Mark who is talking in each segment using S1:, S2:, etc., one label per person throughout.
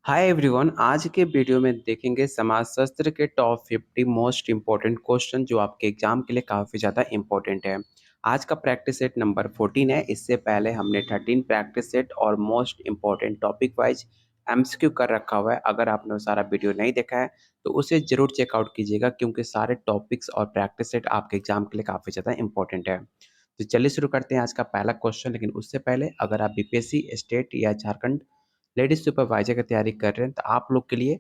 S1: Hi everyone. आज के video में देखेंगे समाजशास्त्र के टॉप 50 मोस्ट इम्पोर्टेंट क्वेश्चन जो आपके एग्जाम के लिए काफ़ी ज़्यादा इम्पोर्टेंट है। आज का प्रैक्टिस सेट नंबर 14 है। इससे पहले हमने 13 प्रैक्टिस सेट और most important topic wise MCQ कर रखा हुआ है। अगर आपने वो सारा वीडियो नहीं देखा है तो उसे ज़रूर चेकआउट कीजिएगा, क्योंकि सारे टॉपिक्स और प्रैक्टिस सेट आपके एग्जाम के लिए काफ़ी ज़्यादा इंपॉर्टेंट है। तो चलिए शुरू करते हैं आज का पहला क्वेश्चन। लेकिन उससे पहले अगर आप बीपीएससी स्टेट या झारखंड लेडीज सुपरवाइजर की तैयारी कर रहे हैं तो आप लोग के लिए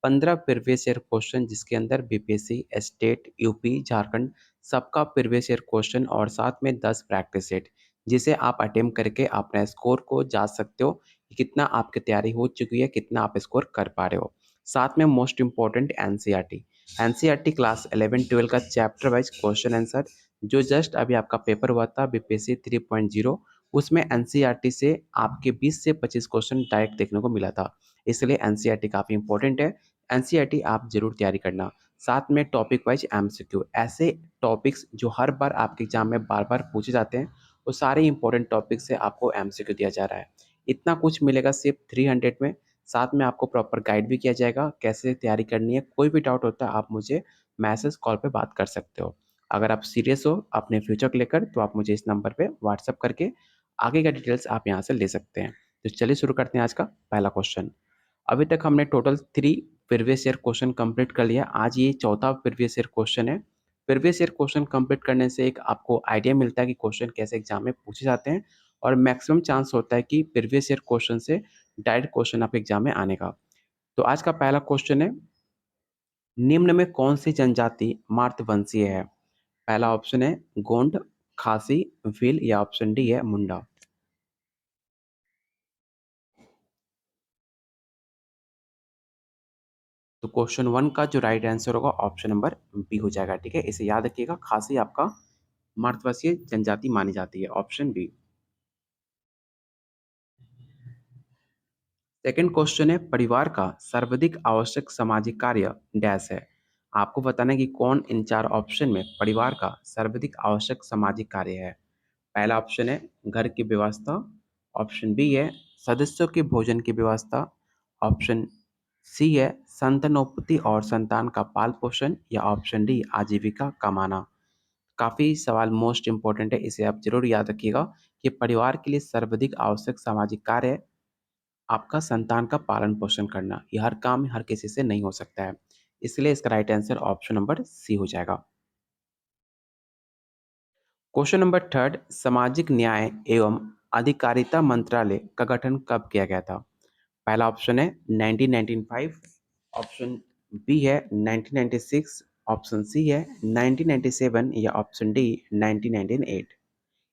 S1: 15 प्रीवियस ईयर क्वेश्चन, जिसके अंदर बीपीएससी स्टेट, यूपी, झारखंड सबका प्रीवियस ईयर क्वेश्चन और साथ में 10 प्रैक्टिस सेट, जिसे आप अटेम्प्ट करके अपने स्कोर को जांच सकते हो कि कितना आपकी तैयारी हो चुकी है, कितना आप स्कोर कर पा रहे हो। साथ में मोस्ट इंपॉर्टेंट एनसीईआरटी क्लास 11-12 का चैप्टर वाइज क्वेश्चन आंसर, जो जस्ट अभी आपका पेपर हुआ था बीपीएससी 3.0, उसमें एनसीईआरटी से आपके 20 से 25 क्वेश्चन डायरेक्ट देखने को मिला था। इसलिए एनसीईआरटी काफ़ी इंपॉर्टेंट है। एनसीईआरटी आप जरूर तैयारी करना। साथ में टॉपिक वाइज एमसीक्यू, ऐसे टॉपिक्स जो हर बार आपके एग्जाम में बार बार पूछे जाते हैं, वो सारे इंपॉर्टेंट टॉपिक से आपको एमसीक्यू दिया जा रहा है। इतना कुछ मिलेगा सिर्फ 300 में। साथ में आपको प्रॉपर गाइड भी किया जाएगा कैसे तैयारी करनी है। कोई भी डाउट होता है आप मुझे मैसेज कॉल पे बात कर सकते हो। अगर आप सीरियस हो अपने फ्यूचर को लेकर तो आप मुझे इस नंबर पे व्हाट्सअप करके आगे का डिटेल्स आप यहाँ से ले सकते हैं। तो चलिए शुरू करते हैं आज का पहला क्वेश्चन। अभी तक हमने total 3 previous year question complete कर लिया। आज ये चौथा प्रीवियस ईयर क्वेश्चन है। प्रीवियस ईयर क्वेश्चन कंप्लीट करने से एक आपको आइडिया मिलता है कि क्वेश्चन कैसे एग्जाम में पूछे जाते हैं, और मैक्सिमम चांस होता है कि प्रीवियस ईयर क्वेश्चन से डायरेक्ट क्वेश्चन आपके एग्जाम में आने का। तो आज का पहला क्वेश्चन है, निम्न में कौन सी जनजाति मातृवंशीय है? पहला ऑप्शन है गोंड, खासी, भील, या ऑप्शन डी है मुंडा। तो क्वेश्चन 1 का जो राइट आंसर होगा ऑप्शन नंबर बी हो जाएगा। ठीक है, इसे याद रखिएगा। खासी आपका मातृभाषीय जनजाति मानी जाती है, ऑप्शन बी। सेकंड क्वेश्चन है, परिवार का सर्वाधिक आवश्यक सामाजिक कार्य डैश है। आपको बताना है कि कौन इन चार ऑप्शन में परिवार का सर्वाधिक आवश्यक सामाजिक कार्य है। पहला ऑप्शन है घर की व्यवस्था, ऑप्शन बी है सदस्यों के भोजन की व्यवस्था, ऑप्शन सी है संतानोत्पत्ति और संतान का पाल पोषण, या ऑप्शन डी आजीविका कमाना। काफ़ी सवाल मोस्ट इंपॉर्टेंट है, इसे आप जरूर याद रखिएगा कि परिवार के लिए सर्वाधिक आवश्यक सामाजिक कार्य है आपका संतान का पालन पोषण करना। यह हर काम हर किसी से नहीं हो सकता है, इसलिए इसका right answer option number C हो जाएगा। क्वेश्चन नंबर थर्ड, सामाजिक न्याय एवं अधिकारिता मंत्रालय का गठन कब किया गया था? पहला ऑप्शन है 1995, ऑप्शन बी है 1996, ऑप्शन सी है 1997, या ऑप्शन डी 1998।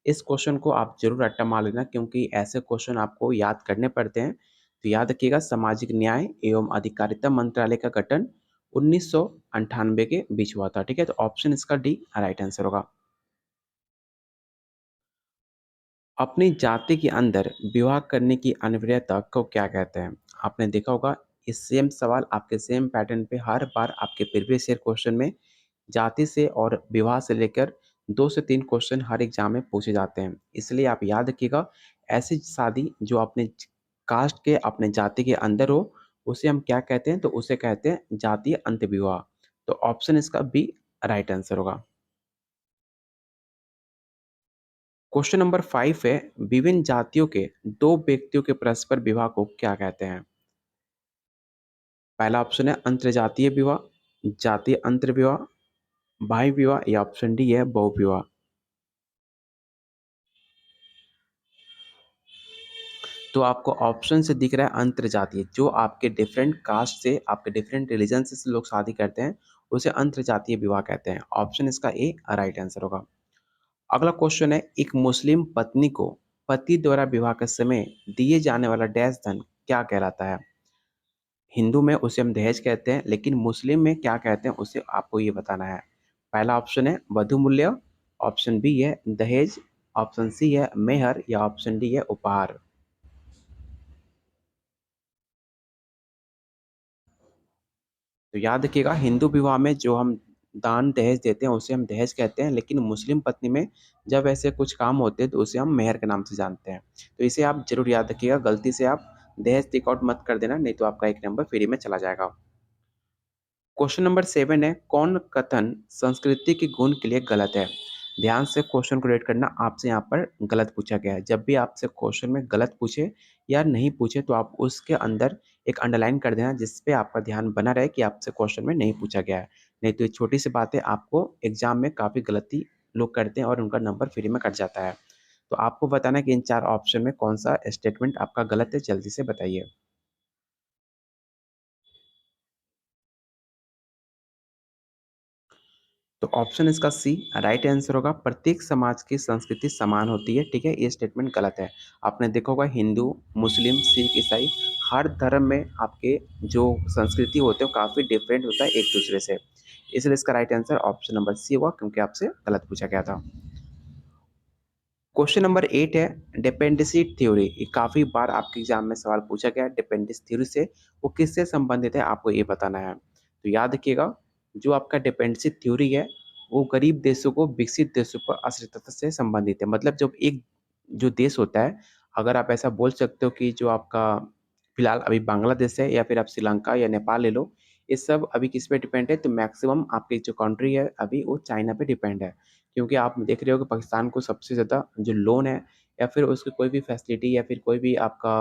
S1: इस क्वेश्चन को आप जरूर रट्टा मार लेना, क्योंकि ऐसे क्वेश्चन आपको याद करने पड़ते हैं। तो याद रखिएगा, सामाजिक न्याय एवं अधिकारिता मंत्रालय का गठन 1998 के बीच हुआ था। ठीक है, तो ऑप्शन इसका डी राइट आंसर होगा। अपनी जाति के अंदर विवाह करने की अनिवार्यता को क्या कहते हैं? आपने देखा होगा, ये सेम सवाल आपके सेम पैटर्न पे हर बार आपके प्रीवियस ईयर क्वेश्चन में जाति से और विवाह से लेकर 2 से 3 क्वेश्चन हर एग्जाम में पूछे जाते हैं। इसलिए आप याद रखिएगा, ऐसी शादी जो अपने कास्ट के, अपने जाति के अंदर हो, उसे हम क्या कहते हैं? तो उसे कहते हैं जातीय अंतर्विवाह। तो ऑप्शन इसका बी राइट आंसर होगा। क्वेश्चन नंबर 5 है, विभिन्न जातियों के 2 व्यक्तियों के परस्पर विवाह को क्या कहते हैं? पहला ऑप्शन है अंतर्जातीय विवाह, जातीय अंतर्विवाह, भाई विवाह, या ऑप्शन डी है बहुविवाह। तो आपको ऑप्शन से दिख रहा है अंतर्जातीय, जो आपके डिफरेंट कास्ट से, आपके डिफरेंट रिलीजन से लोग शादी करते हैं, उसे अंतर्जातीय विवाह कहते हैं। ऑप्शन इसका ए राइट आंसर होगा। अगला क्वेश्चन है, एक मुस्लिम पत्नी को पति द्वारा विवाह के समय दिए जाने वाला डैश धन क्या कहलाता है? हिंदू में उसे हम दहेज कहते हैं, लेकिन मुस्लिम में क्या कहते हैं उसे आपको ये बताना है। पहला ऑप्शन है वधु मूल्य, ऑप्शन बी है दहेज, ऑप्शन सी है मेहर, या ऑप्शन डी है उपहार। तो याद रखिएगा, हिंदू विवाह में जो हम दान दहेज देते हैं उसे हम दहेज कहते हैं, लेकिन मुस्लिम पत्नी में जब ऐसे कुछ काम होते हैं तो उसे हम मेहर के नाम से जानते हैं। तो इसे आप जरूर याद रखिएगा, गलती से आप दहेज टिक आउट मत कर देना, नहीं तो आपका 1 नंबर फ्री में चला जाएगा। क्वेश्चन नंबर 7 है, कौन कथन संस्कृति के गुण के लिए गलत है? ध्यान से क्वेश्चन को रीड करना, आपसे यहाँ पर गलत पूछा गया है। जब भी आपसे क्वेश्चन में गलत पूछे या नहीं पूछे तो आप उसके अंदर एक अंडरलाइन कर देना, जिस पे आपका ध्यान बना रहे कि आपसे क्वेश्चन में नहीं पूछा गया है। नहीं तो ये छोटी सी बातें आपको एग्जाम में काफ़ी गलती लोग करते हैं और उनका नंबर फ्री में कट जाता है। तो आपको बताना है कि इन 4 ऑप्शन में कौन सा स्टेटमेंट आपका गलत है, जल्दी से बताइए। तो ऑप्शन इसका सी राइट आंसर होगा। प्रत्येक समाज की संस्कृति समान होती है, ठीक है, ये स्टेटमेंट गलत है। आपने देखा होगा हिंदू, मुस्लिम, सिख, ईसाई, हर धर्म में आपके जो संस्कृति होते हैं वो काफ़ी डिफरेंट होता है एक दूसरे से। इसलिए इसका right answer option number C होगा, क्योंकि आपसे गलत पूछा गया था। क्वेश्चन नंबर 8 है, डिपेंडेंसी थ्योरी। ये काफ़ी बार आपके एग्जाम में सवाल पूछा गया है डिपेंडेंसी थ्योरी से, वो किससे संबंधित है आपको ये बताना है। तो याद रखिएगा, जो आपका डिपेंडेंसी थ्योरी है वो गरीब देशों को विकसित देशों पर आश्रितता से संबंधित है। मतलब जब एक जो देश होता है, अगर आप ऐसा बोल सकते हो कि जो आपका फिलहाल अभी बांग्लादेश है या फिर आप श्रीलंका या नेपाल ले लो, ये सब अभी किस पे डिपेंड है, तो मैक्सिमम आपकी जो कंट्री है अभी वो चाइना पे डिपेंड है। क्योंकि आप देख रहे हो कि पाकिस्तान को सबसे ज़्यादा जो लोन है या फिर उसकी कोई भी फैसिलिटी या फिर कोई भी आपका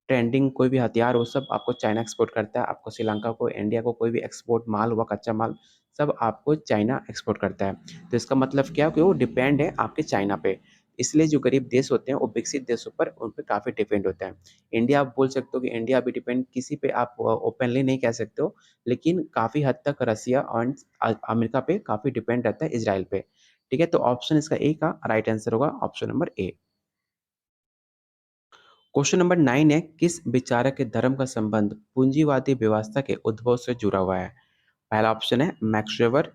S1: ट्रेंडिंग कोई भी हथियार वो सब आपको चाइना एक्सपोर्ट करता है। आपको श्रीलंका को, इंडिया को कोई भी एक्सपोर्ट माल हुआ, कच्चा माल, सब आपको चाइना एक्सपोर्ट करता है। तो इसका मतलब क्या है कि वो डिपेंड है आपके चाइना पे। इसलिए जो गरीब देश होते हैं वो विकसित देशों पर उन पे काफ़ी डिपेंड होते हैं। इंडिया आप बोल सकते हो कि इंडिया अभी डिपेंड किसी पे आप ओपनली नहीं कह सकते हो, लेकिन काफ़ी हद तक रसिया और अमेरिका पे काफ़ी डिपेंड रहता है, इज़राइल पे। ठीक है, तो ऑप्शन इसका ए का राइट आंसर होगा option number A. Question number 9 है, किस विचारक के धर्म का संबंध पूंजीवादी व्यवस्था के उद्भव से जुड़ा हुआ है? पहला ऑप्शन है Max Weber,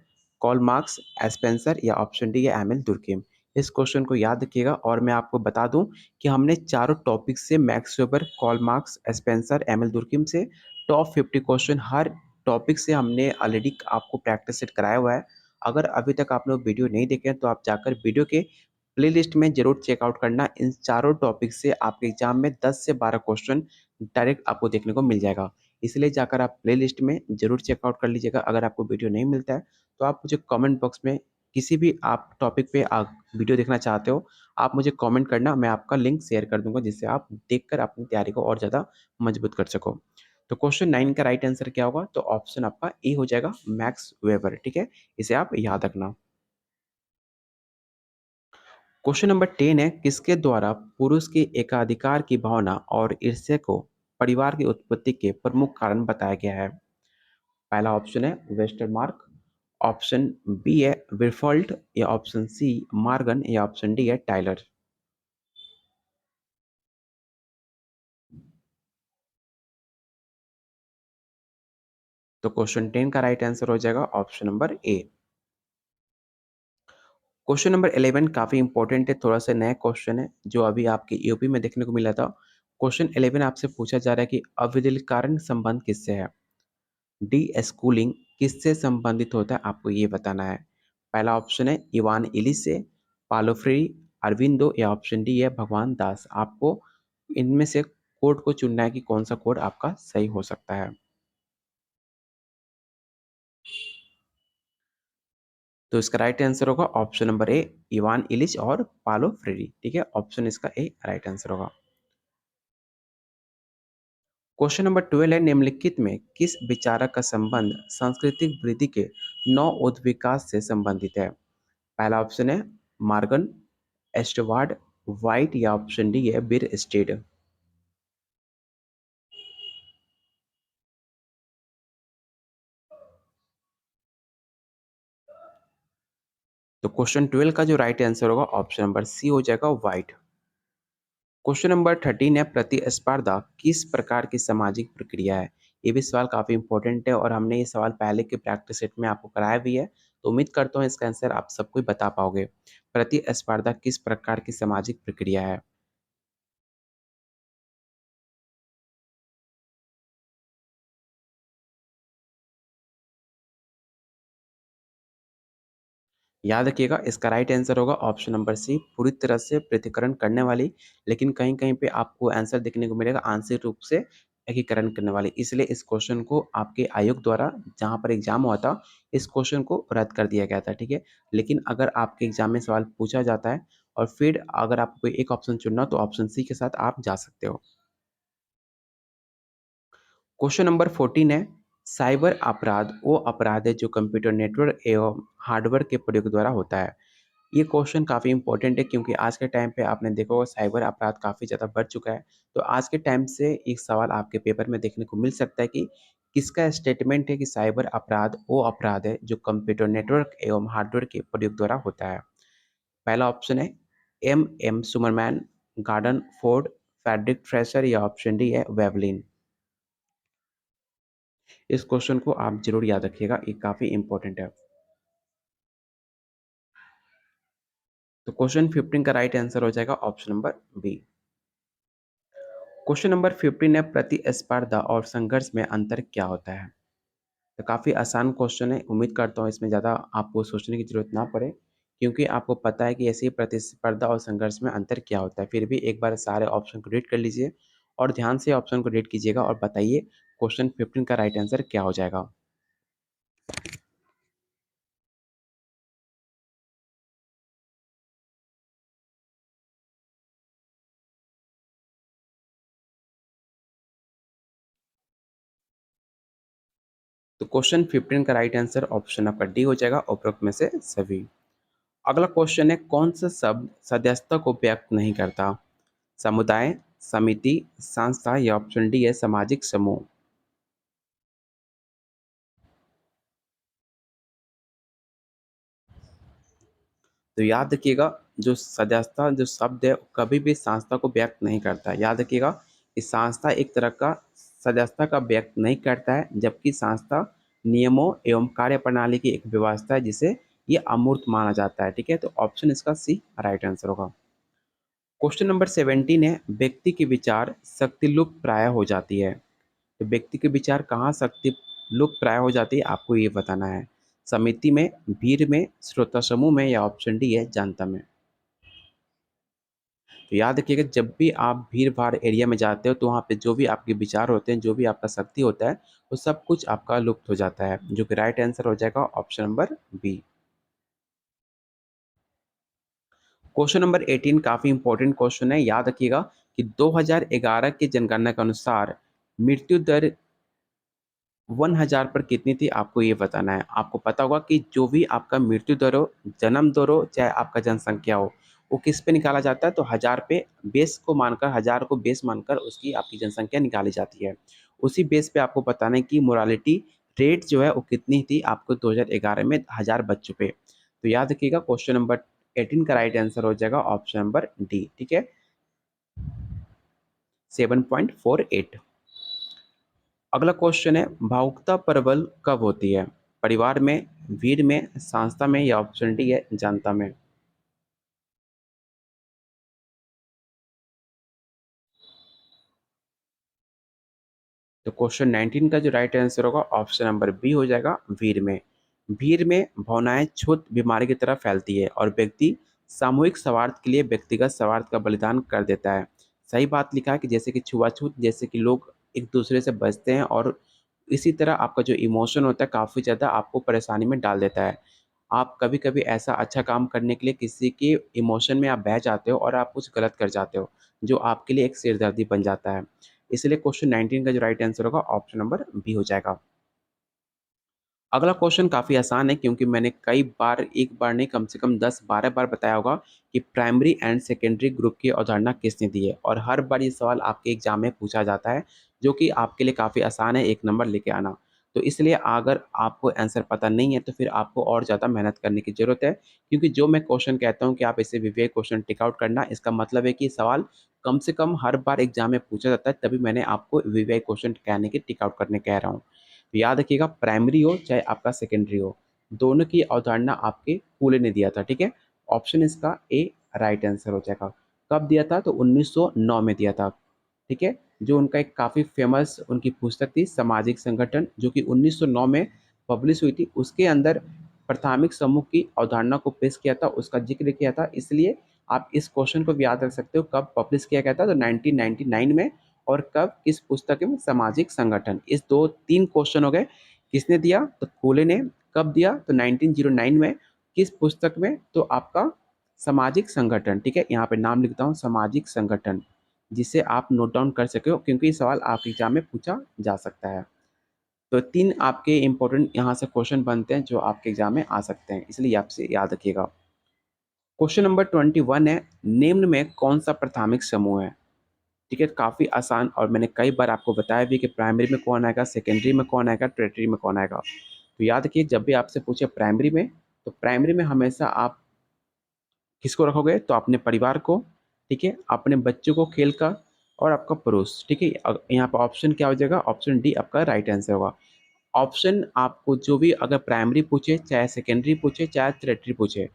S1: Karl Marx, Spencer, या ऑप्शन डी है एमिल दुर्कheim। इस क्वेश्चन को याद रखिएगा और मैं आपको बता दूं कि हमने चारों टॉपिक से Max Weber, Karl Marx, Spencer, Emile Durkheim से टॉप 50 क्वेश्चन हर टॉपिक से हमने ऑलरेडी आपको प्रैक्टिस सेट कराया हुआ है। अगर अभी तक आप लोग वीडियो नहीं देखे हैं तो आप जाकर वीडियो के प्लेलिस्ट में ज़रूर चेकआउट करना। इन चारों टॉपिक से आपके एग्जाम में 10 से 12 क्वेश्चन डायरेक्ट आपको देखने को मिल जाएगा। इसलिए जाकर आप प्लेलिस्ट में ज़रूर चेकआउट कर लीजिएगा। अगर आपको वीडियो नहीं मिलता है तो आप मुझे कमेंट बॉक्स में किसी भी आप टॉपिक पे आप वीडियो देखना चाहते हो, आप मुझे कमेंट करना, मैं आपका लिंक शेयर कर दूँगा जिससे आप देखकर अपनी तैयारी को और ज़्यादा मजबूत कर सको। तो क्वेश्चन 9 का राइट आंसर क्या होगा? तो ऑप्शन आपका ए हो जाएगा, मैक्स वेबर, ठीक है? इसे आप याद रखना। क्वेश्चन नंबर 10 है, किसके द्वारा पुरुष के एकाधिकार की भावना और ईर्ष्या को परिवार की उत्पत्ति के प्रमुख कारण बताया गया है? पहला ऑप्शन है वेस्टरमार्क, ऑप्शन बी है विफॉल्ट, या ऑप्शन सी मार्गन, या ऑप्शन डी है टाइलर। तो क्वेश्चन 10 का राइट आंसर हो जाएगा option number A. Question number 11 काफी इंपॉर्टेंट है, थोड़ा सा नया क्वेश्चन है जो अभी आपके यूपी में देखने को मिला था। क्वेश्चन 11 आपसे पूछा जा रहा है कि अविरल संबंध किससे है? डी स्कूलिंग किससे संबंधित होता है, आपको ये बताना है। पहला ऑप्शन है इवान इलिस से, पालो फ्री, अरविंदो, या ऑप्शन डी है भगवान दास। आपको इनमें से कोड को चुनना है कि कौन सा कोड आपका सही हो सकता है। तो इसका राइट आंसर होगा option number A Ivan Ilyich और पालो फ्रेडी, ठीक है, ऑप्शन इसका ए राइट आंसर होगा। क्वेश्चन नंबर 12 है, निम्नलिखित में किस विचारक का संबंध सांस्कृतिक वृद्धि के नौ उद्विकास से संबंधित है? पहला ऑप्शन है मार्गन, एस्टवार्ड, वाइट, या ऑप्शन डी है बिर स्टेड। तो क्वेश्चन 12 का जो राइट आंसर होगा ऑप्शन नंबर सी हो जाएगा वाइट। क्वेश्चन नंबर 13 है, प्रतिस्पर्धा किस प्रकार की सामाजिक प्रक्रिया है? ये भी सवाल काफी इंपॉर्टेंट है और हमने ये सवाल पहले के प्रैक्टिस सेट में आपको कराया भी है, तो उम्मीद करता हूँ इसका आंसर आप सबको ही बता पाओगे। प्रतिस्पर्धा किस प्रकार की सामाजिक प्रक्रिया है? याद रखिएगा इसका राइट आंसर होगा ऑप्शन नंबर सी, पूरी तरह से पृथक्करण करने वाली। लेकिन कहीं-कहीं पे आपको आंसर देखने को मिलेगा आंशिक रूप से एकीकरण करने वाली। इसलिए इस क्वेश्चन को आपके आयोग द्वारा जहाँ पर एग्ज़ाम हुआ था, इस क्वेश्चन को रद्द कर दिया गया था, ठीक है? लेकिन अगर आपके एग्ज़ाम में सवाल पूछा जाता है और फिर अगर आपको कोई एक ऑप्शन चुनना हो तो ऑप्शन सी के साथ आप जा सकते हो। क्वेश्चन नंबर 14 है, साइबर अपराध वो अपराध है जो कंप्यूटर नेटवर्क एवं हार्डवेयर के प्रयोग द्वारा होता है। ये क्वेश्चन काफ़ी इंपॉर्टेंट है क्योंकि आज के टाइम पे आपने देखा होगा साइबर अपराध काफ़ी ज़्यादा बढ़ चुका है। तो आज के टाइम से एक सवाल आपके पेपर में देखने को मिल सकता है कि किसका स्टेटमेंट है कि साइबर अपराध वो अपराध है जो कंप्यूटर नेटवर्क एवं हार्डवेयर के प्रयोग द्वारा होता है। पहला ऑप्शन है M Summerman, Gordon Ford, Frederick Fresher या ऑप्शन डी है वेवलिन। इस क्वेश्चन को आप ज़रूर याद रखिएगा, ये काफ़ी इंपॉर्टेंट है। तो क्वेश्चन 15 का राइट आंसर हो जाएगा option number B. Question number 15 है, प्रतिस्पर्धा और संघर्ष में अंतर क्या होता है? तो काफ़ी आसान क्वेश्चन है, उम्मीद करता हूँ इसमें ज़्यादा आपको सोचने की ज़रूरत ना पड़े, क्योंकि आपको पता है कि ऐसे ही प्रतिस्पर्धा और संघर्ष में अंतर क्या होता है। फिर भी एक बार सारे ऑप्शन को रीड कर लीजिए और ध्यान से ऑप्शन को रीड कीजिएगा और बताइए क्वेश्चन 15 का राइट आंसर क्या हो जाएगा? तो क्वेश्चन 15 का राइट आंसर ऑप्शन आपका डी हो जाएगा, उपरोक्त में से सभी। अगला क्वेश्चन है, कौन सा शब्द सदस्यता को व्यक्त नहीं करता? समुदाय, समिति, संस्था या ऑप्शन डी है सामाजिक समूह। तो याद रखिएगा जो सदस्यता जो शब्द है कभी भी संस्था को व्यक्त नहीं करता है। याद रखिएगा कि संस्था एक तरह का सदस्यता का व्यक्त नहीं करता है, जबकि संस्था नियमों एवं कार्यप्रणाली की एक व्यवस्था है जिसे ये अमूर्त माना जाता है, ठीक है? तो ऑप्शन इसका सी राइट आंसर होगा। क्वेश्चन नंबर 17 है, व्यक्ति के विचार शक्ति लुप्त प्राय हो जाती है। तो व्यक्ति के विचार कहाँ शक्ति लुप्त प्राय हो जाती है आपको ये बताना है। समिति में, भीड़ में, श्रोता समूह में या ऑप्शन डी है जनता में। तो याद रखिएगा जब भी आप भीड़-भाड़ एरिया में जाते हो तो वहाँ पे जो भी आपके विचार होते हैं, जो भी आपका शक्ति होता है, वो सब कुछ आपका लुप्त हो जाता है, जो कि राइट आंसर हो जाएगा option number B. Question number 18 काफ़ी इंपॉर्टेंट क्वेश्चन है, याद रखिएगा कि 2011 की जनगणना के अनुसार मृत्यु दर 1000 पर कितनी थी आपको ये बताना है। आपको पता होगा कि जो भी आपका मृत्यु दर हो, जन्म दर हो, चाहे आपका जनसँख्या हो, वो किस पे निकाला जाता है? तो 1000 पे बेस को मानकर 1000 को बेस मानकर उसकी आपकी जनसँख्या निकाली जाती है। उसी बेस पे आपको बताना है कि मोरालिटी रेट जो है वो कितनी थी आपको 2011 में 1000 बच्चों पे। तो याद रखिएगा क्वेश्चन नंबर 18 का राइट आंसर हो जाएगा ऑप्शन नंबर डी, ठीक है? 7.48। अगला क्वेश्चन है, भावुकता प्रबल कब होती है? परिवार में, भीड़ में, संस्था में या ऑप्शन डी है जनता में। तो क्वेश्चन 19 का जो राइट आंसर होगा ऑप्शन नंबर बी हो जाएगा भीड़ में। भीड़ में भावनाएं छूत बीमारी की तरह फैलती है और व्यक्ति सामूहिक स्वार्थ के लिए व्यक्तिगत स्वार्थ का बलिदान कर देता है। सही बात लिखा है कि जैसे कि छुआछूत, जैसे कि लोग एक दूसरे से बचते हैं और इसी तरह आपका जो इमोशन होता है काफ़ी ज़्यादा आपको परेशानी में डाल देता है। आप कभी-कभी ऐसा अच्छा काम करने के लिए किसी के इमोशन में आप बह जाते हो और आप कुछ गलत कर जाते हो, जो आपके लिए एक सिरदर्दी बन जाता है। इसलिए क्वेश्चन 19 का जो राइट आंसर होगा ऑप्शन नंबर बी हो जाएगा। अगला क्वेश्चन काफ़ी आसान है क्योंकि मैंने कई बार, एक बार नहीं कम से कम 10-12 बार बताया होगा कि प्राइमरी एंड सेकेंडरी ग्रुप की अवधारणा किसने दी है और हर बार ये सवाल आपके एग्जाम में पूछा जाता है, जो कि आपके लिए काफ़ी आसान है 1 नंबर लेके आना। तो इसलिए अगर आपको आंसर पता नहीं है तो फिर आपको और ज़्यादा मेहनत करने की ज़रूरत है, क्योंकि जो मैं क्वेश्चन कहता हूँ कि आप इसे वीवीआई क्वेश्चन टिक आउट करना, इसका मतलब है कि सवाल कम से कम हर बार एग्जाम में पूछा जाता है, तभी मैंने आपको वीवीआई क्वेश्चन कहने की टिक आउट करने कह रहा हूँ। तो याद रखिएगा प्राइमरी हो चाहे आपका सेकेंडरी हो, दोनों की अवधारणा आपके फूले ने दिया था, ठीक है? ऑप्शन इसका ए राइट आंसर हो जाएगा। कब दिया था? तो 1909 में दिया था, ठीक है? जो उनका एक काफ़ी फेमस उनकी पुस्तक थी सामाजिक संगठन, जो कि 1909 में पब्लिश हुई थी। उसके अंदर प्राथमिक समूह की अवधारणा को पेश किया था, उसका ज़िक्र किया था। इसलिए आप इस क्वेश्चन को भी याद रख सकते हो, कब पब्लिश किया गया था, तो 1999 में। और कब, किस पुस्तक में, सामाजिक संगठन। इस 2-3 क्वेश्चन हो गए। किसने दिया, तो फूले ने। कब दिया, तो 1909 में। किस पुस्तक में, तो आपका सामाजिक संगठन। ठीक है, यहाँ पे नाम लिखता हूँ, सामाजिक संगठन, जिसे आप नोट डाउन कर सके हो, क्योंकि ये सवाल आपके एग्जाम में पूछा जा सकता है। तो 3 आपके इंपॉर्टेंट यहाँ से क्वेश्चन बनते हैं जो आपके एग्जाम में आ सकते हैं, इसलिए आपसे याद रखिएगा। क्वेश्चन नंबर 21 है, निम्न में कौन सा प्राथमिक समूह है। ठीक है, काफ़ी आसान, और मैंने कई बार आपको बताया भी कि प्राइमरी में कौन आएगा, सेकेंडरी में कौन आएगा, टर्टियरी में कौन आएगा। तो याद रखिए, जब भी आपसे पूछे प्राइमरी में, तो प्राइमरी में हमेशा आप किसको रखोगे, तो अपने परिवार को। ठीक है, अपने बच्चों को, खेल का, और आपका पड़ोस। ठीक है, यहाँ पर ऑप्शन क्या हो जाएगा, ऑप्शन डी आपका राइट आंसर होगा। ऑप्शन आपको जो भी अगर प्राइमरी पूछे, चाहे सेकेंडरी पूछे, चाहे टर्टियरी पूछे,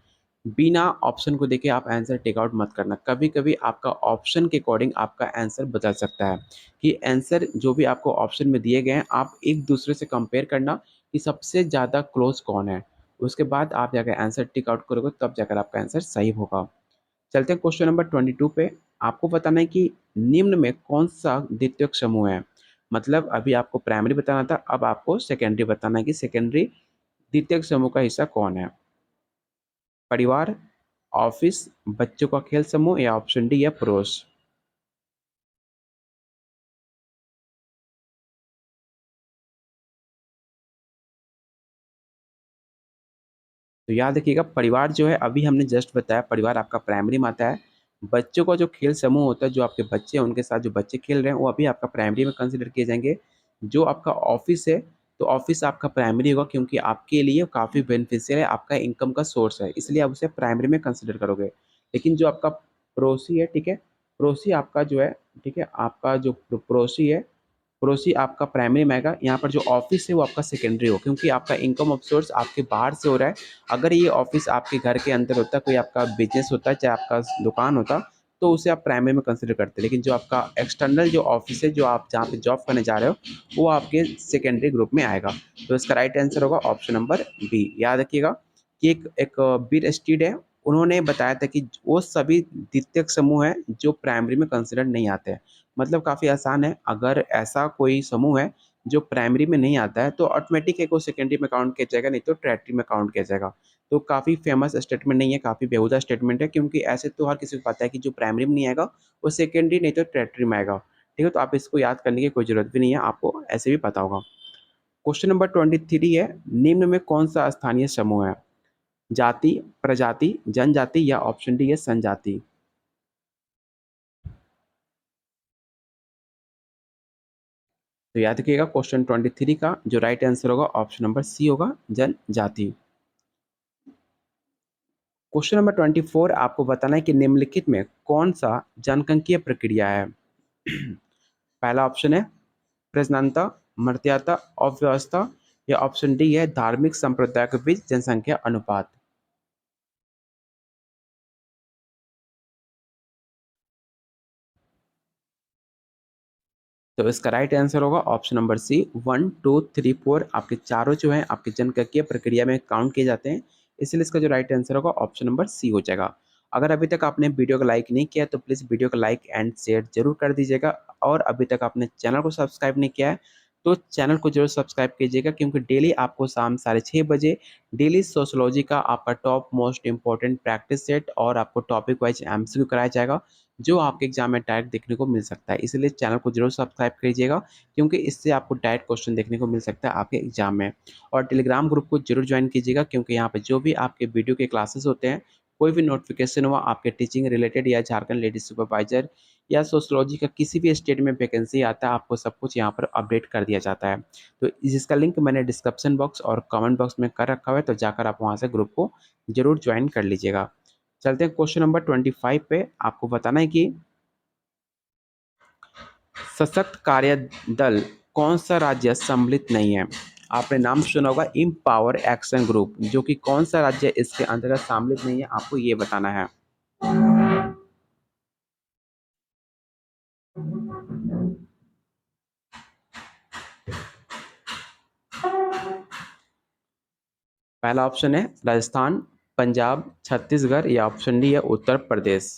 S1: बिना ऑप्शन को देखे आप आंसर टेक आउट मत करना। कभी कभी आपका ऑप्शन के अकॉर्डिंग आपका आंसर बदल सकता है, कि आंसर जो भी आपको ऑप्शन में दिए गए हैं, आप एक दूसरे से कंपेयर करना कि सबसे ज़्यादा क्लोज कौन है। उसके बाद आप जाकर आंसर टिक आउट करोगे, तब जाकर आपका आंसर सही होगा। चलते हैं क्वेश्चन नंबर 22 पे। आपको बताना है कि निम्न में कौन सा द्वितीयक समूह है। मतलब अभी आपको प्राइमरी बताना था, अब आपको सेकेंडरी बताना है कि सेकेंडरी द्वितीयक समूह का हिस्सा कौन है। परिवार, ऑफिस, बच्चों का खेल समूह, या ऑप्शन डी है पड़ोस। तो याद रखिएगा, परिवार जो है, अभी हमने जस्ट बताया, परिवार आपका प्राइमरी में आता है। बच्चों का जो खेल समूह होता है, जो आपके बच्चे हैं उनके साथ जो बच्चे खेल रहे हैं, वो अभी आपका प्राइमरी में कंसिडर किए जाएंगे। जो आपका ऑफिस है, तो ऑफिस आपका प्राइमरी होगा, क्योंकि आपके लिए काफ़ी बेनिफिशियल है, आपका इनकम का सोर्स है, इसलिए आप उसे प्राइमरी में कंसिडर करोगे। लेकिन जो आपका पड़ोसी है, ठीक है, पड़ोसी आपका जो है, ठीक है, आपका जो पड़ोसी है, पड़ोसी आपका प्राइमरी में आएगा। यहाँ पर जो ऑफिस है वो आपका सेकेंडरी हो, क्योंकि आपका इनकम ऑफ सोर्स आपके बाहर से हो रहा है। अगर ये ऑफिस आपके घर के अंदर होता, कोई आपका बिजनेस होता, चाहे आपका दुकान होता, तो उसे आप प्राइमरी में कंसिडर करते। लेकिन जो आपका एक्सटर्नल जो ऑफिस है, जो आप जहाँ पे जॉब करने जा रहे हो, वो आपके सेकेंडरी ग्रुप में आएगा। तो इसका राइट आंसर होगा ऑप्शन नंबर बी। याद रखिएगा कि एक बीर स्टीड है, उन्होंने बताया था कि वो सभी द्वितीयक समूह हैं जो प्राइमरी में कंसिडर नहीं आते हैं। मतलब काफ़ी आसान है, अगर ऐसा कोई समूह है जो प्राइमरी में नहीं आता है, तो ऑटोमेटिक है को सेकेंडरी में काउंट किया जाएगा, नहीं तो टर्टियरी में काउंट किया जाएगा। तो काफ़ी फेमस स्टेटमेंट नहीं है, काफ़ी बेहुदा स्टेटमेंट है, क्योंकि ऐसे तो हर किसी को पता है कि जो प्राइमरी में नहीं आएगा, वो सेकेंडरी नहीं तो टर्टियरी में आएगा। ठीक है, तो आप इसको याद करने की कोई ज़रूरत भी नहीं है, आपको ऐसे भी पता होगा। क्वेश्चन नंबर 23 है, निम्न में कौन सा स्थानीय समूह है। जाति, प्रजाति, जनजाति, या ऑप्शन डी है संजाति। तो याद रखिएगा, क्वेश्चन 23 का जो राइट आंसर होगा ऑप्शन नंबर सी होगा, जनजाति। क्वेश्चन नंबर 24, आपको बताना है कि निम्नलिखित में कौन सा जनगणकीय प्रक्रिया है। पहला ऑप्शन है प्रजननता, मर्यादा, अव्यवस्था, या ऑप्शन डी है धार्मिक संप्रदाय के बीच जनसंख्या अनुपात। तो इसका राइट आंसर होगा ऑप्शन नंबर सी, 1 2 3 4 आपके चारों जो है आपके जनगणकीय प्रक्रिया में काउंट किए जाते हैं, इसलिए इसका जो राइट आंसर होगा ऑप्शन नंबर सी हो जाएगा। अगर अभी तक आपने वीडियो को लाइक नहीं किया, तो प्लीज़ वीडियो को लाइक एंड शेयर जरूर कर दीजिएगा। और अभी तक आपने चैनल को सब्सक्राइब नहीं किया है, तो चैनल को जरूर सब्सक्राइब कीजिएगा, क्योंकि डेली आपको शाम 6:30 बजे डेली सोशोलॉजी का आपका top most important practice set और आपको टॉपिक वाइज एमसीक्यू कराया जाएगा, जो आपके एग्जाम में डायरेक्ट देखने को मिल सकता है। इसलिए चैनल को जरूर सब्सक्राइब कीजिएगा, क्योंकि इससे आपको डायरेक्ट क्वेश्चन देखने को मिल सकता है आपके एग्जाम में। और टेलीग्राम ग्रुप को जरूर ज्वाइन कीजिएगा, क्योंकि यहाँ पे जो भी आपके वीडियो के क्लासेस होते हैं, कोई भी नोटिफिकेशन हुआ आपके टीचिंग रिलेटेड, या झारखंड लेडी सुपरवाइजर, या सोशोलॉजी का किसी भी स्टेट में वैकेंसी आता है, आपको सब कुछ यहाँ पर अपडेट कर दिया जाता है। तो जिसका लिंक मैंने डिस्क्रिप्शन बॉक्स और कमेंट बॉक्स में कर रखा हुआ है, तो जाकर आप वहाँ से ग्रुप को जरूर ज्वाइन कर लीजिएगा। चलते हैं क्वेश्चन नंबर 25 पे। आपको बताना है कि सशक्त कार्य दल कौन सा राज्य सम्मिलित नहीं है। आपने नाम सुना होगा इम्पावर एक्शन ग्रुप, जो कि कौन सा राज्य इसके अंतर्गत सम्मिलित नहीं है, आपको ये बताना है। पहला ऑप्शन है राजस्थान, पंजाब, छत्तीसगढ़ या ऑप्शन डी है उत्तर प्रदेश।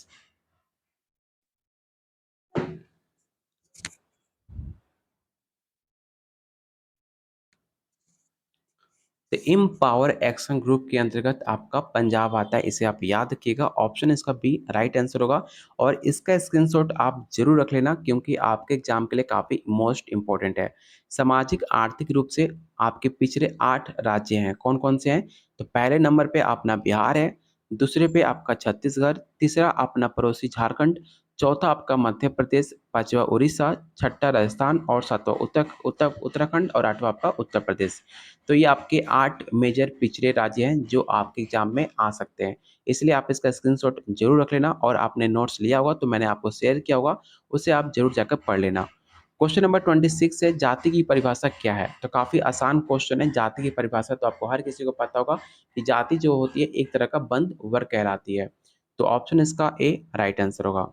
S1: तो एम्पावर एक्शन ग्रुप के अंतर्गत आपका पंजाब आता है, इसे आप याद रखिएगा। ऑप्शन इसका बी राइट आंसर होगा और इसका स्क्रीनशॉट आप जरूर रख लेना क्योंकि आपके एग्जाम के लिए काफ़ी मोस्ट इंपॉर्टेंट है। सामाजिक आर्थिक रूप से आपके पिछड़े 8 राज्य हैं, कौन-कौन से हैं? तो पहले नंबर पे अपना बिहार है, दूसरे पे आपका छत्तीसगढ़, तीसरा अपना पड़ोसी झारखंड, चौथा आपका मध्य प्रदेश, पाँचवा उड़ीसा, छठा राजस्थान और सातवां उत्तराखंड और आठवां आपका उत्तर प्रदेश। तो ये आपके 8 मेजर पिछड़े राज्य हैं जो आपके एग्जाम में आ सकते हैं। इसलिए आप इसका स्क्रीनशॉट ज़रूर रख लेना और आपने नोट्स लिया होगा तो मैंने आपको शेयर किया होगा, उसे आप ज़रूर जाकर पढ़ लेना। क्वेश्चन नंबर 26 है जाति की परिभाषा क्या है? तो काफ़ी आसान क्वेश्चन है, जाति की परिभाषा तो आपको हर किसी को पता होगा कि जाति जो होती है एक तरह का बंद वर्ग कहलाती है। तो ऑप्शन इसका ए राइट आंसर होगा।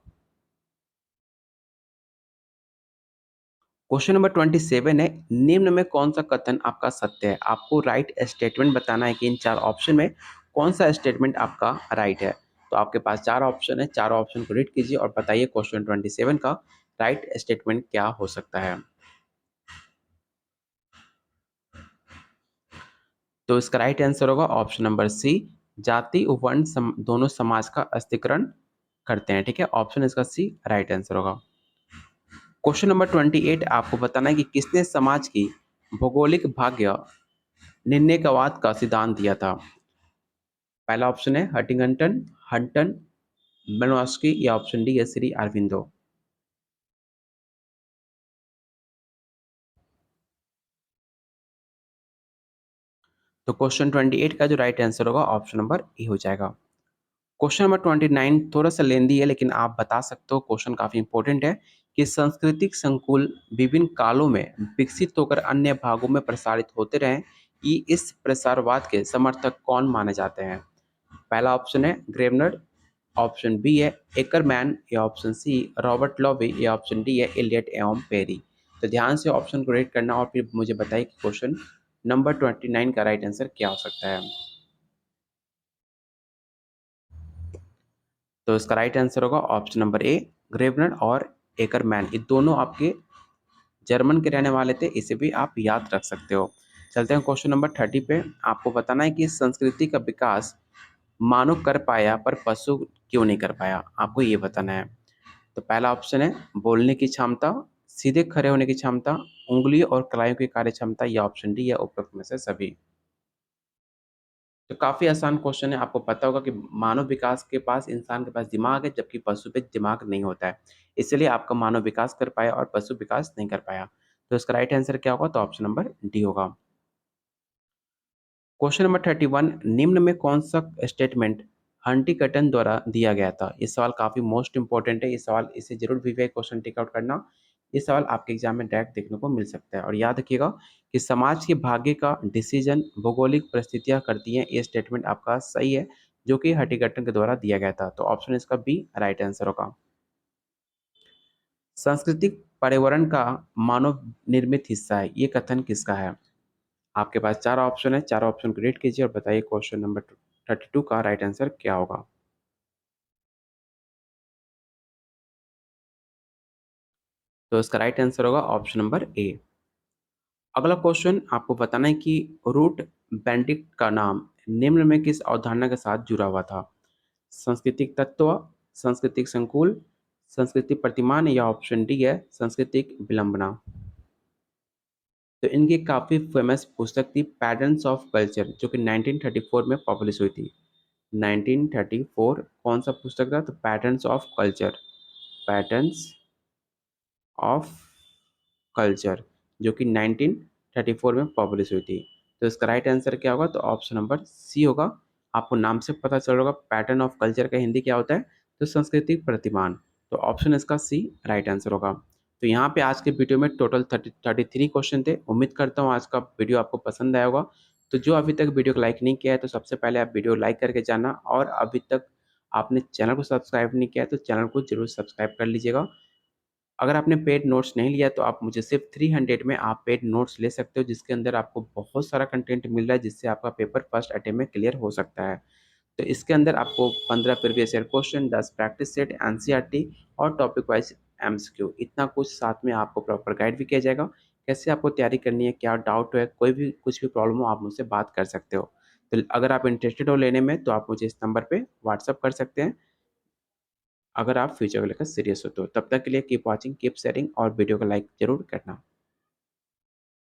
S1: क्वेश्चन नंबर 27 है निम्न में कौन सा कथन आपका सत्य है? आपको राइट स्टेटमेंट बताना है कि इन 4 ऑप्शन में कौन सा स्टेटमेंट आपका राइट है। तो आपके पास 4 ऑप्शन है, चारों ऑप्शन को रीड कीजिए और बताइए क्वेश्चन 27 का राइट स्टेटमेंट क्या हो सकता है। तो इसका राइट आंसर होगा ऑप्शन नंबर सी, जाति व वर्ण दोनों समाज का अस्तित्वकरण करते हैं। ठीक है, ऑप्शन इसका सी राइट आंसर होगा। क्वेश्चन नंबर 28 आपको बताना है कि किसने समाज की भौगोलिक भाग्य निर्णयवाद का सिद्धांत दिया था। पहला ऑप्शन है हटिंगटन, हंटन, ब्लवात्स्की या ऑप्शन डी है श्री अरविंदो। तो क्वेश्चन 28 का जो राइट आंसर होगा ऑप्शन नंबर ए हो जाएगा। क्वेश्चन नंबर 29 थोड़ा सा लेंदी है लेकिन आप बता सकते हो, क्वेश्चन काफी इंपॉर्टेंट है कि सांस्कृतिक संकुल विभिन्न कालों में विकसित होकर अन्य भागों में प्रसारित होते रहे, ये इस प्रसारवाद के समर्थक कौन माने जाते हैं। पहला ऑप्शन है ग्रेवनर, ऑप्शन बी है एकरमैन या ऑप्शन सी रॉबर्ट लॉवे या ऑप्शन डी है इलियट एवं पेरी। तो ध्यान से ऑप्शन को रीड करना और फिर मुझे बताइए कि क्वेश्चन नंबर 29 का राइट आंसर क्या हो सकता है। तो इसका राइट आंसर होगा ऑप्शन नंबर ए ग्रेवनर और एकरमैन, ये दोनों आपके जर्मन के रहने वाले थे, इसे भी आप याद रख सकते हो। चलते हैं क्वेश्चन नंबर 30 पे। आपको बताना है कि संस्कृति का विकास मानव कर पाया पर पशु क्यों नहीं कर पाया, आपको ये बताना है। तो पहला ऑप्शन है बोलने की क्षमता, सीधे खड़े होने की क्षमता, उंगली और कलाइयों की कार्य क्षमता या ऑप्शन डी या उपरोक्त में से सभी। तो काफ़ी आसान क्वेश्चन है, आपको पता होगा कि मानव विकास के पास इंसान के पास दिमाग है जबकि पशु पे दिमाग नहीं होता है। इसलिए आपका मानव विकास कर पाया और पशु विकास नहीं कर पाया। तो इसका राइट आंसर क्या होगा? तो ऑप्शन नंबर डी होगा। क्वेश्चन नंबर 31 निम्न में कौन सा स्टेटमेंट हंटिंगटन द्वारा दिया गया था? ये सवाल काफ़ी मोस्ट इंपॉर्टेंट है, ये सवाल इसे जरूर वीवीआई क्वेश्चन टिक आउट करना। ये सवाल आपके एग्जाम में डायरेक्ट देखने को मिल सकता है और याद रखिएगा कि समाज के भाग्य का डिसीजन भौगोलिक परिस्थितियां करती हैं, ये स्टेटमेंट आपका सही है जो कि हंटिंगटन के द्वारा दिया गया था। तो ऑप्शन इसका बी राइट आंसर होगा। सांस्कृतिक पर्यावरण का मानव निर्मित हिस्सा है, ये कथन किसका है? आपके पास 4 ऑप्शन है, चारों ऑप्शन को रीड कीजिए और बताइए क्वेश्चन नंबर 32 का राइट आंसर क्या होगा? तो इसका राइट आंसर होगा ऑप्शन नंबर ए। अगला क्वेश्चन आपको बताना है कि रूट बैंडिट का नाम निम्न में किस अवधारणा के साथ जुड़ा हुआ था? सांस्कृतिक तत्व, सांस्कृतिक संकुल, सांस्कृतिक प्रतिमान या ऑप्शन डी है सांस्कृतिक विलंबना। तो इनकी काफ़ी फेमस पुस्तक थी पैटर्न्स ऑफ कल्चर जो कि 1934 में पब्लिश हुई थी। 1934 कौन सा पुस्तक था? तो patterns of culture, patterns of culture जो कि 1934 में पब्लिश हुई थी। तो इसका राइट आंसर क्या होगा? तो ऑप्शन नंबर सी होगा। आपको नाम से पता चल होगा पैटर्न ऑफ कल्चर का हिंदी क्या होता है? तो सांस्कृतिक प्रतिमान। तो ऑप्शन इसका सी राइट आंसर होगा। तो यहाँ पे आज के वीडियो में टोटल 33 क्वेश्चन थे। उम्मीद करता हूँ आज का वीडियो आपको पसंद आया होगा। तो जो अभी तक वीडियो को लाइक नहीं किया है तो सबसे पहले आप वीडियो लाइक करके जाना और अभी तक आपने चैनल को सब्सक्राइब नहीं किया है तो चैनल को जरूर सब्सक्राइब कर लीजिएगा। अगर आपने पेड नोट्स नहीं लिया तो आप मुझे सिर्फ 300 में आप पेड नोट्स ले सकते हो, जिसके अंदर आपको बहुत सारा कंटेंट मिल रहा है, जिससे आपका पेपर फर्स्ट अटेम्प्ट में क्लियर हो सकता है। तो इसके अंदर आपको 15 previous year question, 10 practice set, NCERT और टॉपिक वाइज एमसीक्यू, इतना कुछ साथ में आपको प्रॉपर गाइड भी किया जाएगा। कैसे आपको तैयारी करनी है, क्या डाउट है, कोई भी कुछ भी प्रॉब्लम हो, आप मुझसे बात कर सकते हो। तो अगर आप इंटरेस्टेड हो लेने में तो आप मुझे इस नंबर पे व्हाट्सएप कर सकते हैं, अगर आप फ्यूचर को लेकर सीरियस हो तो। तब तक के लिए कीप वॉचिंग, कीप शेयरिंग और वीडियो को लाइक ज़रूर करना।